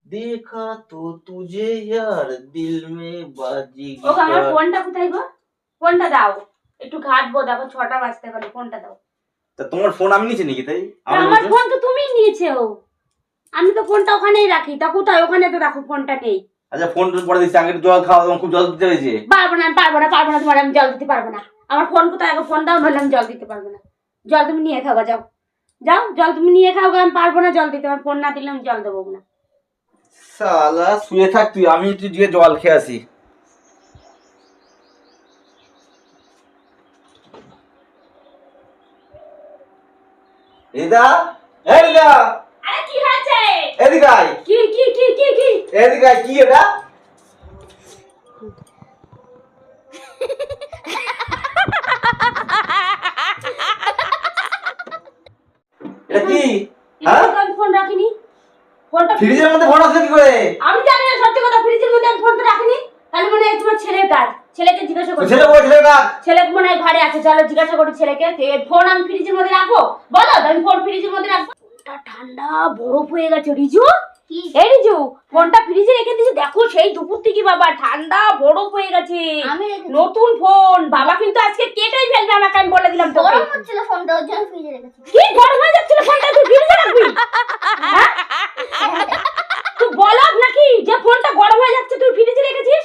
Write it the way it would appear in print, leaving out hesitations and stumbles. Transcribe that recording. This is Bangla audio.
देखा तो तुझे यार दिल में बाजी ও আমার ফোনটা কোথায় গো? ফোনটা দাও, একটু ঘাটবো, দেখো 6টা বাজতে গেল, ফোনটা দাও। তা তোমার ফোন আমি নিয়েছি নাকি? তাই আমার ফোন তো তুমিই নিয়েছো, আমি তো ফোনটা ওখানেই রাখি। তা কোথায়? ওখানে তো দেখো ফোনটা নেই। আচ্ছা ফোন পরে দিচ্ছি, আগে জল খাওয়া, তোমার খুব জল দিতে হয়েছে। পারবো না তোমার আমি জল দিতে পারবো না। আমার ফোন কোথায়? আগে ফোন দাও, নাহলে আমি জল দিতে পারবো না। জল তুমি নিয়ে খাও, যাও যাও, জল তুমি নিয়ে খাও, আমি পারবো না জল দিতে। আমার ফোন না দিলে আমি জল দেবো না। শালা শুয়ে থাক তুই, আমি একটু গিয়ে জল খেয়ে আসি। রিদা, এই রিদা, আরে কি হয়েছে? এদিকে আয়। কি কি কি কি কি এদিকে আয়। কি এটা? এটা কি? হ্যাঁ, আমি ফোন রাখিনি। ফোনটা ফ্রিজের মধ্যে ফোন আসলো কি করে? আমি জানি না, সত্যি কথা, ফ্রিজের মধ্যে আমি ফোনটা রাখিনি। তাহলে মনে হয় তোমার ছেলের কাজ। ছেলেকে জিজ্ঞাসা করো। ছেলে বলে ছেলে না। ছেলে মনে হয় ঘরে আছে, চলো জিজ্ঞাসা করি ছেলেকে। ফোন আমি ফ্রিজের মধ্যে রাখবো? বলো, আমি ফোন ফ্রিজের মধ্যে রাখবো? ফোনটা ঠান্ডা বরফ হয়ে গেছে রিজু। এই রিজু, ফোনটা ফ্রিজে রেখে দিয়েছি, দেখো সেই দুপুর থেকে বাবা ঠান্ডা বরফ হয়ে গেছে। নতুন ফোন, বাবা কিন্তু আজকে কেটেই ফেলবে আমাকে, আমি বলে দিলাম। গরম হচ্ছিল ফোনটা, ওর জন্য ফ্রিজে রেখেছি। কি গরম হয়ে যাচ্ছিল ফোনটা, তুই ফ্রিজে রাখবি? হ্যাঁ? তুই বলদ নাকি যে ফোনটা গরম হয়ে যাচ্ছে তুই ফ্রিজে রেখেছিস?